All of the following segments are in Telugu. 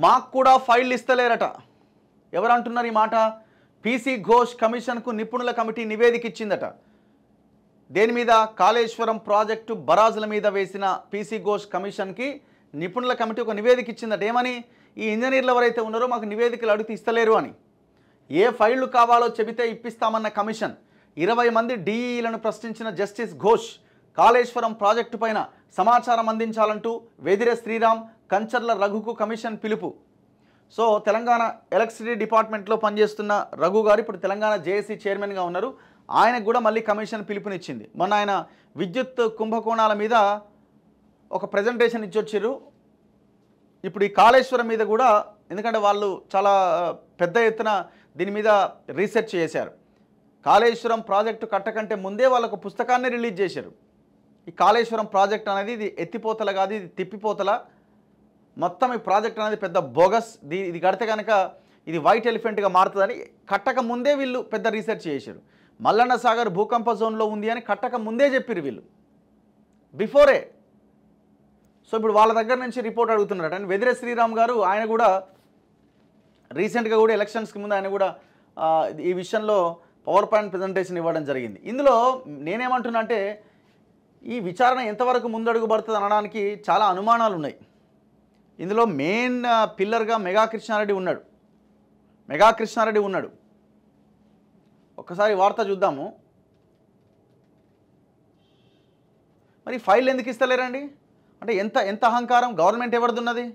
మాకు కూడా ఫైల్ ఇస్తలేరట. ఎవరు అంటున్నారు ఈ మాట? పీసీ ఘోష్ కమిషన్కు నిపుణుల కమిటీ నివేదిక ఇచ్చిందట. దేని మీద? కాళేశ్వరం ప్రాజెక్టు బరాజుల మీద వేసిన పీసీ ఘోష్ కమిషన్కి నిపుణుల కమిటీ ఒక నివేదిక ఇచ్చిందట. ఏమని? ఈ ఇంజనీర్లు ఎవరైతే ఉన్నారో మాకు నివేదికలు అడిగితే ఇస్తలేరు అని. ఏ ఫైళ్లు కావాలో చెబితే ఇప్పిస్తామన్న కమిషన్ 20 మంది డీఈలను ప్రశ్నించిన జస్టిస్ ఘోష్ కాళేశ్వరం ప్రాజెక్టు పైన సమాచారం అందించాలంటూ వెదిరే శ్రీరామ్, కంచర్ల రఘుకు కమిషన్ పిలుపు. సో తెలంగాణ ఎలక్ట్రిసిటీ డిపార్ట్మెంట్లో పనిచేస్తున్న రఘు గారు ఇప్పుడు తెలంగాణ జేఏసీ చైర్మన్గా ఉన్నారు. ఆయనకు కూడా మళ్ళీ కమిషన్ పిలుపునిచ్చింది. మొన్న ఆయన విద్యుత్ కుంభకోణాల మీద ఒక ప్రజెంటేషన్ ఇచ్చొచ్చారు. ఇప్పుడు ఈ కాళేశ్వరం మీద కూడా, ఎందుకంటే వాళ్ళు చాలా పెద్ద ఎత్తున దీని మీద రీసెర్చ్ చేశారు. కాళేశ్వరం ప్రాజెక్టు కట్టకంటే ముందే వాళ్ళకు పుస్తకాన్ని రిలీజ్ చేశారు. ఈ కాళేశ్వరం ప్రాజెక్ట్ అనేది ఇది ఎత్తిపోతల కాదు, ఇది తిప్పిపోతల. మొత్తం ఈ ప్రాజెక్ట్ అనేది పెద్ద బోగస్. ఇది కడితే కనుక ఇది వైట్ ఎలిఫెంట్గా మారుతుందని కట్టక ముందే వీళ్ళు పెద్ద రీసెర్చ్ చేశారు. మల్లన్న సాగర్ భూకంప జోన్లో ఉంది అని కట్టక ముందే చెప్పారు వీళ్ళు, బిఫోరే. సో ఇప్పుడు వాళ్ళ దగ్గర నుంచి రిపోర్ట్ అడుగుతున్నారు. అండ్ వెదిరే శ్రీరామ్ గారు, ఆయన కూడా రీసెంట్గా కూడా ఎలక్షన్స్కి ముందు ఆయన కూడా ఈ విషయంలో పవర్ పాయింట్ ప్రజెంటేషన్ ఇవ్వడం జరిగింది. ఇందులో నేనేమంటున్నా అంటే, ఈ విచారణ ఎంతవరకు ముందడుగు పడుతుంది అనడానికి చాలా అనుమానాలు ఉన్నాయి. ఇందులో మెయిన్ పిల్లర్గా మెగా కృష్ణారెడ్డి ఉన్నాడు. ఒక్కసారి వార్త చూద్దాము. మరి ఫైల్ ఎందుకు ఇస్తలేరండి? అంటే ఎంత అహంకారం! గవర్నమెంట్ ఎవరిదున్నది?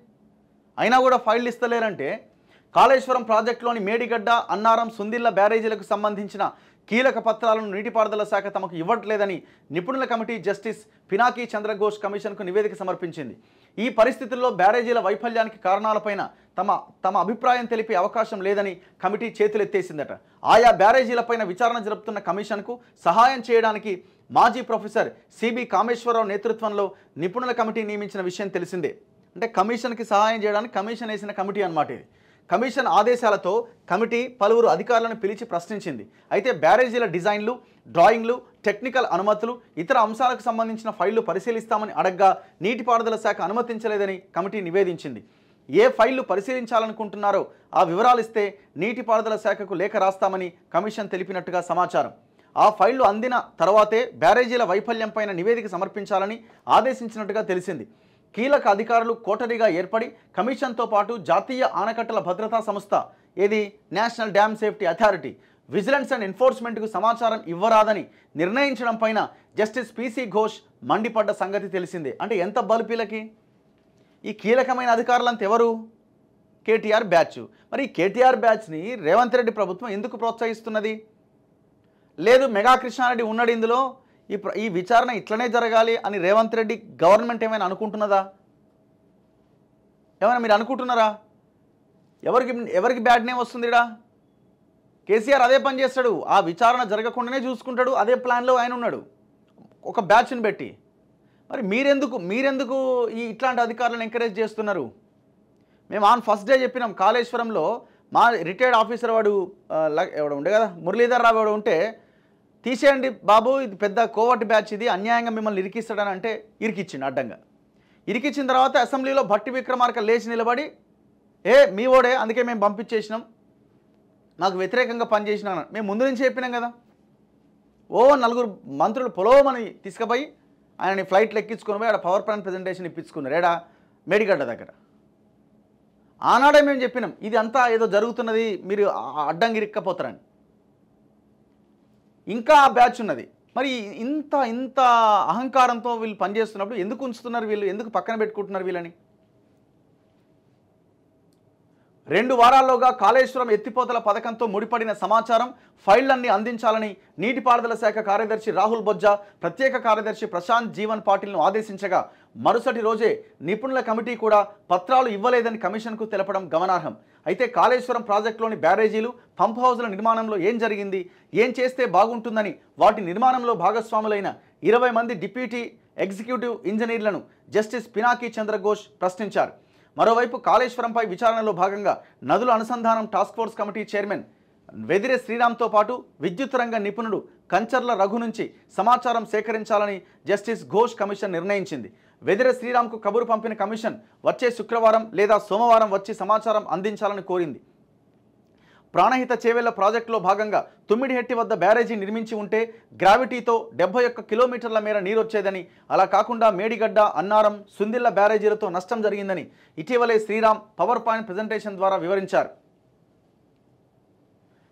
అయినా కూడా ఫైల్ ఇస్తలేరంటే, కాళేశ్వరం ప్రాజెక్టులోని మేడిగడ్డ, అన్నారం, సుందిళ్ల బ్యారేజీలకు సంబంధించిన కీలక పత్రాలను నీటిపారుదల శాఖ తమకు ఇవ్వట్లేదని నిపుణుల కమిటీ జస్టిస్ పినాకీ చంద్రఘోష్ కమిషన్కు నివేదిక సమర్పించింది. ఈ పరిస్థితుల్లో బ్యారేజీల వైఫల్యానికి కారణాలపైన తమ అభిప్రాయం తెలిపే అవకాశం లేదని కమిటీ చేతులెత్తేసిందట. ఆయా బ్యారేజీలపైన విచారణ జరుపుతున్న కమిషన్కు సహాయం చేయడానికి మాజీ ప్రొఫెసర్ సిబి కామేశ్వరరావు నేతృత్వంలో నిపుణుల కమిటీ నియమించిన విషయం తెలిసిందే. అంటే కమిషన్కి సహాయం చేయడానికి కమిషన్ వేసిన కమిటీ అన్నమాట ఇది. కమిషన్ ఆదేశాలతో కమిటీ పలువురు అధికారులను పిలిచి ప్రశ్నించింది. అయితే బ్యారేజీల డిజైన్లు, డ్రాయింగ్లు, టెక్నికల్ అనుమతులు, ఇతర అంశాలకు సంబంధించిన ఫైళ్లు పరిశీలిస్తామని అడగ్గా నీటిపారుదల శాఖ అనుమతించలేదని కమిటీ నివేదించింది. ఏ ఫైళ్లు పరిశీలించాలనుకుంటున్నారో ఆ వివరాలు ఇస్తే నీటిపారుదల శాఖకు లేఖ రాస్తామని కమిషన్ తెలిపినట్టుగా సమాచారం. ఆ ఫైళ్లు అందిన తర్వాతే బ్యారేజీల వైఫల్యంపైన నివేదిక సమర్పించాలని ఆదేశించినట్టుగా తెలిసింది. కీలక అధికారులు కోటరీగా ఏర్పడి కమిషన్తో పాటు జాతీయ ఆనకట్టల భద్రతా సంస్థ, ఏది national dam safety authority, vigilance and ఎన్ఫోర్స్మెంట్కు సమాచారం ఇవ్వరాదని నిర్ణయించడం పైన జస్టిస్ పీసీ ఘోష్ మండిపడ్డ సంగతి తెలిసిందే. అంటే ఎంత బలుపీలకి! ఈ కీలకమైన అధికారులంతా ఎవరు? కేటీఆర్ బ్యాచ్. మరి ఈ కేటీఆర్ బ్యాచ్ని రేవంత్ రెడ్డి ప్రభుత్వం ఎందుకు ప్రోత్సహిస్తున్నది? లేదు, మెగా కృష్ణారెడ్డి ఉన్నాడు ఇందులో, ఈ విచారణ ఇట్లనే జరగాలి అని రేవంత్ రెడ్డి గవర్నమెంట్ ఏమైనా అనుకుంటున్నదా? ఏమైనా మీరు అనుకుంటున్నారా? ఎవరికి బ్యాడ్ నేమ్ వస్తుంది? ఇడా కేసీఆర్ అదే పని చేస్తాడు, ఆ విచారణ జరగకుండానే చూసుకుంటాడు. అదే ప్లాన్లో ఆయన ఉన్నాడు ఒక బ్యాచ్ని పెట్టి. మరి మీరెందుకు ఇట్లాంటి అధికారులను ఎంకరేజ్ చేస్తున్నారు? మేము ఆన్ ఫస్ట్ డే చెప్పినాం, కాళేశ్వరంలో మా రిటైర్డ్ ఆఫీసర్ వాడు ఎవడు ఉండే కదా, మురళీధర్ రావు ఎవడు ఉంటే, తీసేయండి బాబు, ఇది పెద్ద కోవర్ట్ బ్యాచ్, ఇది అన్యాయంగా మిమ్మల్ని ఇరికిస్తాడని అంటే ఇరికిచ్చిండు అడ్డంగా. ఇరికిచ్చిన తర్వాత అసెంబ్లీలో భట్టి విక్రమార్క లేచి నిలబడి, మీ ఓడే, అందుకే మేము పంపించేసినాం, నాకు వ్యతిరేకంగా పనిచేసినా. మేము ముందు నుంచి చెప్పినాం కదా. నలుగురు మంత్రులు పొలవమని తీసుకుపోయి ఆయనని ఫ్లైట్లు ఎక్కించుకొని పోయి ఆడ పవర్ పాయింట్ ప్రజెంటేషన్ ఇప్పించుకున్నారు. ఏడా మేడిగడ్డ దగ్గర. ఆనాడే మేము చెప్పినాం, ఇది అంతా ఏదో జరుగుతున్నది, మీరు అడ్డంగా ఇరిక్కపోతారని. ఇంకా ఆ బ్యాచ్ ఉన్నది. మరి ఇంత అహంకారంతో వీళ్ళు పనిచేస్తున్నప్పుడు ఎందుకు ఉంచుతున్నారు? వీళ్ళు ఎందుకు పక్కన పెట్టుకుంటున్నారు వీళ్ళని? 2 వారాల్లోగా కాళేశ్వరం ఎత్తిపోతల పథకంతో ముడిపడిన సమాచారం, ఫైళ్లన్నీ అందించాలని నీటిపారుదల శాఖ కార్యదర్శి రాహుల్ బొజ్జా, ప్రత్యేక కార్యదర్శి ప్రశాంత్ జీవన్ పాటిల్ను ఆదేశించగా మరుసటి రోజే నిపుణుల కమిటీ కూడా పత్రాలు ఇవ్వలేదని కమిషన్కు తెలపడం గమనార్హం. అయితే కాళేశ్వరం ప్రాజెక్టులోని బ్యారేజీలు, పంప్ హౌజుల నిర్మాణంలో ఏం జరిగింది, ఏం చేస్తే బాగుంటుందని వాటి నిర్మాణంలో భాగస్వాములైన 20 మంది డిప్యూటీ ఎగ్జిక్యూటివ్ ఇంజనీర్లను జస్టిస్ పినాకీ చంద్రఘోష్ ప్రశ్నించారు. మరోవైపు కాళేశ్వరంపై విచారణలో భాగంగా నదుల అనుసంధానం task force committee chairman Vedire శ్రీరామ్తో పాటు విద్యుత్ రంగ నిపుణుడు కంచర్ల రఘు నుంచి సమాచారం సేకరించాలని జస్టిస్ ఘోష్ కమిషన్ నిర్ణయించింది. వెదిరే శ్రీరామ్కు కబురు పంపిన కమిషన్ వచ్చే శుక్రవారం లేదా సోమవారం వచ్చి సమాచారం అందించాలని కోరింది. ప్రాణహిత చేవెళ్ల ప్రాజెక్టులో భాగంగా తుమ్మిడిహెట్టి వద్ద బ్యారేజీ నిర్మించి ఉంటే గ్రావిటీతో 71 కిలోమీటర్ల మేర నీరొచ్చేదని, అలా కాకుండా మేడిగడ్డ, అన్నారం, సుందిళ్ల బ్యారేజీలతో నష్టం జరిగిందని ఇటీవలే శ్రీరామ్ పవర్ పాయింట్ ప్రెజెంటేషన్ ద్వారా వివరించారు.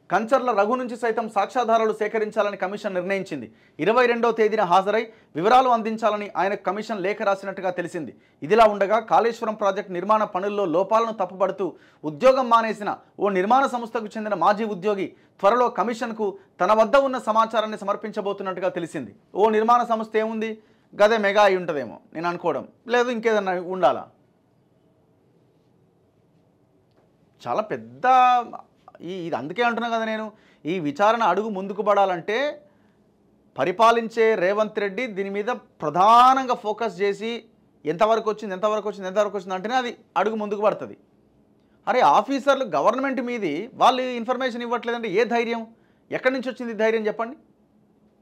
కంచర్ల రఘు నుంచి సైతం సాక్ష్యాధారాలు సేకరించాలని కమిషన్ నిర్ణయించింది. 22వ తేదీన హాజరై వివరాలు అందించాలని ఆయన కమిషన్ లేఖ రాసినట్టుగా తెలిసింది. ఇదిలా ఉండగా కాళేశ్వరం ప్రాజెక్టు నిర్మాణ పనుల్లో లోపాలను తప్పుపడుతూ ఉద్యోగం మానేసిన ఓ నిర్మాణ సంస్థకు చెందిన మాజీ ఉద్యోగి త్వరలో కమిషన్కు తన వద్ద ఉన్న సమాచారాన్ని సమర్పించబోతున్నట్టుగా తెలిసింది. ఓ నిర్మాణ సంస్థ ఏముంది, గదే మెగా అయి ఉంటుందేమో నేను అనుకోవడం, లేదు ఇంకేదన్నా ఉండాలా. చాలా పెద్ద ఇది అందుకే అంటున్నా కదా నేను, ఈ విచారణ అడుగు ముందుకు పడాలంటే పరిపాలించే రేవంత్ రెడ్డి దీని మీద ప్రధానంగా ఫోకస్ చేసి ఎంతవరకు వచ్చింది అంటేనే అది అడుగు ముందుకు పడుతుంది. అరే ఆఫీసర్లు గవర్నమెంట్ మీది వాళ్ళు ఇన్ఫర్మేషన్ ఇవ్వట్లేదంటే ఏ ధైర్యం, ఎక్కడి నుంచి వచ్చింది ధైర్యం చెప్పండి.